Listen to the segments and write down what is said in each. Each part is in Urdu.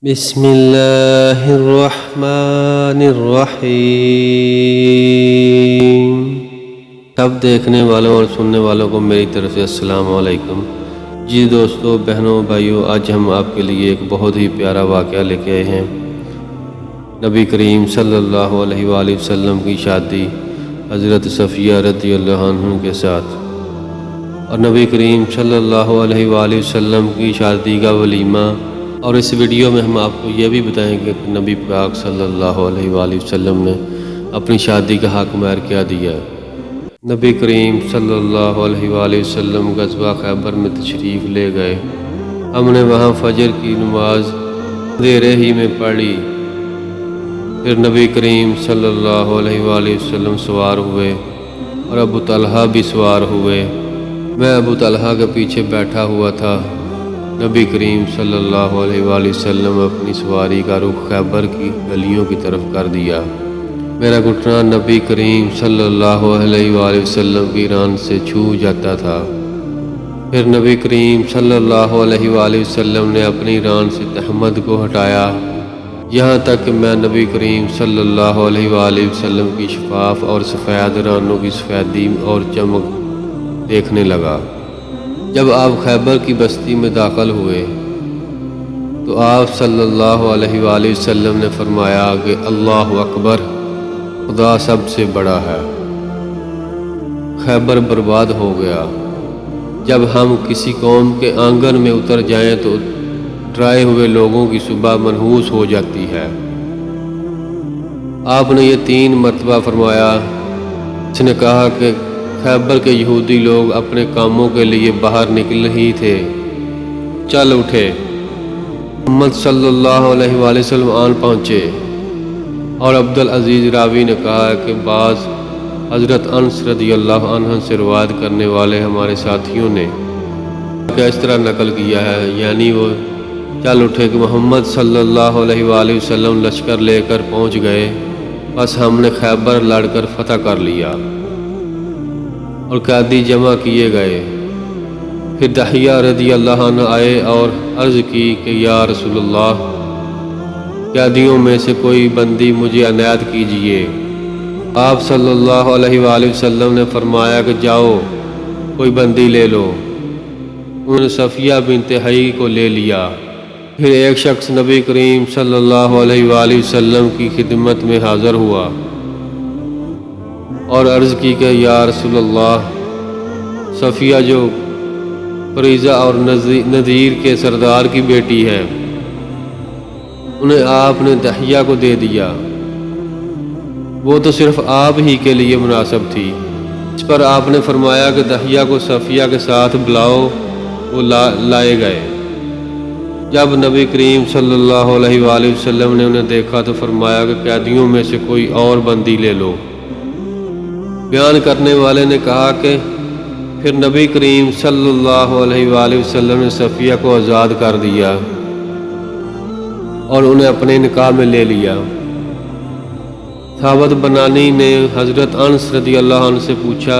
بسم اللہ الرحمن الرحیم۔ سب دیکھنے والوں اور سننے والوں کو میری طرف سے السلام علیکم۔ جی دوستو، بہنوں، بھائیوں، آج ہم آپ کے لیے ایک بہت ہی پیارا واقعہ لے کے آئے ہیں۔ نبی کریم صلی اللہ علیہ وآلہ وسلم کی شادی حضرت صفیہ رضی اللہ عنہ کے ساتھ، اور نبی کریم صلی اللہ علیہ وآلہ وسلم کی شادی کا ولیمہ۔ اور اس ویڈیو میں ہم آپ کو یہ بھی بتائیں گے کہ نبی پاک صلی اللہ علیہ وآلہ وسلم نے اپنی شادی کا حق مہر کیا دیا۔ نبی کریم صلی اللہ علیہ وآلہ وسلم غزوہ خیبر میں تشریف لے گئے۔ ہم نے وہاں فجر کی نماز اندھیرے ہی میں پڑھی۔ پھر نبی کریم صلی اللہ علیہ وآلہ وسلم سوار ہوئے اور ابو طلحہ بھی سوار ہوئے۔ میں ابو طلحہ کے پیچھے بیٹھا ہوا تھا۔ نبی کریم صلی اللہ علیہ وآلہ وسلم اپنی سواری کا رخ خیبر کی گلیوں کی طرف کر دیا۔ میرا گھٹنا نبی کریم صلی اللہ علیہ وآلہ وسلم کی ران سے چھو جاتا تھا۔ پھر نبی کریم صلی اللہ علیہ وآلہ وسلم نے اپنی ران سے تہمت کو ہٹایا، یہاں تک کہ میں نبی کریم صلی اللہ علیہ وآلہ وسلم کی شفاف اور سفید رانوں کی سفیدی اور چمک دیکھنے لگا۔ جب آپ خیبر کی بستی میں داخل ہوئے تو آپ صلی اللہ علیہ وآلہ وسلم نے فرمایا کہ اللہ اکبر، خدا سب سے بڑا ہے۔ خیبر برباد ہو گیا۔ جب ہم کسی قوم کے آنگن میں اتر جائیں تو ڈرائے ہوئے لوگوں کی صبح منحوس ہو جاتی ہے۔ آپ نے یہ 3 مرتبہ فرمایا۔ اس نے کہا کہ خیبر کے یہودی لوگ اپنے کاموں کے لیے باہر نکل ہی تھے۔ چل اٹھے۔ محمد صلی اللہ علیہ وآلہ وسلم آن پہنچے، اور عبدالعزیز راوی نے کہا کہ بعض حضرت انس رضی اللہ عنہ سے روایت کرنے والے ہمارے ساتھیوں نے اس طرح نقل کیا ہے، یعنی وہ چل اٹھے کہ محمد صلی اللہ علیہ وآلہ وسلم لشکر لے کر پہنچ گئے، بس ہم نے خیبر لڑ کر فتح کر لیا اور قیدی جمع کیے گئے۔ پھر دحیہ رضی اللہ عنہ آئے اور عرض کی کہ یا رسول اللہ، قیدیوں میں سے کوئی بندی مجھے عنایت کیجیے۔ آپ صلی اللہ علیہ وآلہ وسلم نے فرمایا کہ جاؤ، کوئی بندی لے لو۔ انہوں نے صفیہ بنت حیی کو لے لیا۔ پھر ایک شخص نبی کریم صلی اللہ علیہ وآلہ وسلم کی خدمت میں حاضر ہوا اور عرض کی کہ یا رسول اللہ، صفیہ جو فریضہ اور نذیر کے سردار کی بیٹی ہے، انہیں آپ نے دحیہ کو دے دیا۔ وہ تو صرف آپ ہی کے لیے مناسب تھی۔ اس پر آپ نے فرمایا کہ دحیہ کو صفیہ کے ساتھ بلاؤ۔ وہ لائے گئے۔ جب نبی کریم صلی اللہ علیہ وآلہ وسلم نے انہیں دیکھا تو فرمایا کہ قیدیوں میں سے کوئی اور بندی لے لو۔ بیان کرنے والے نے کہا کہ پھر نبی کریم صلی اللہ علیہ وآلہ وسلم نے صفیہ کو آزاد کر دیا اور انہیں اپنے نکاح میں لے لیا۔ ثابت بنانی نے حضرت انس رضی اللہ عنہ سے پوچھا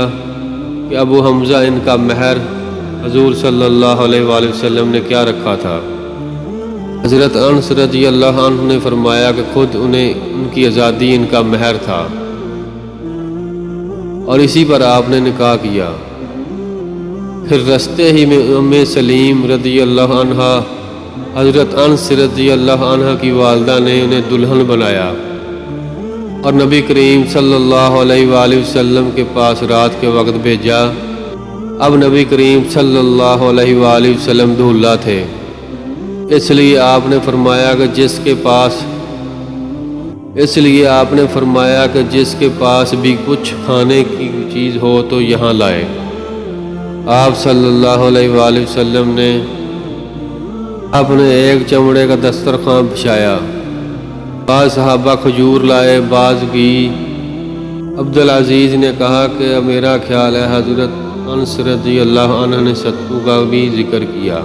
کہ ابو حمزہ ان کا مہر حضور صلی اللہ علیہ وآلہ وسلم نے کیا رکھا تھا؟ حضرت انس رضی اللہ عنہ نے فرمایا کہ خود ان کی آزادی ان کا مہر تھا، اور اسی پر آپ نے نکاح کیا۔ پھر رستے ہی میں ام سلیم رضی اللہ عنہ، حضرت انس رضی اللہ عنہ کی والدہ نے انہیں دلہن بنایا اور نبی کریم صلی اللہ علیہ وآلہ وسلم کے پاس رات کے وقت بھیجا۔ اب نبی کریم صلی اللہ علیہ وآلہ وسلم دولہا تھے، اس لیے آپ نے فرمایا کہ جس کے پاس بھی کچھ کھانے کی چیز ہو تو یہاں لائے۔ آپ صلی اللہ علیہ وآلہ وسلم نے اپنے ایک چمڑے کا دسترخوان بچھایا۔ بعض صحابہ کھجور لائے، بعض گھی۔ عبدالعزیز نے کہا کہ میرا خیال ہے حضرت انس رضی اللہ عنہ نے ستو کا بھی ذکر کیا۔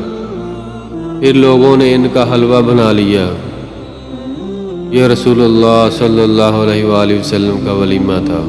پھر لوگوں نے ان کا حلوہ بنا لیا۔ یہ رسول اللہ صلی اللہ علیہ وآلہ وسلم کا ولیمہ تھا۔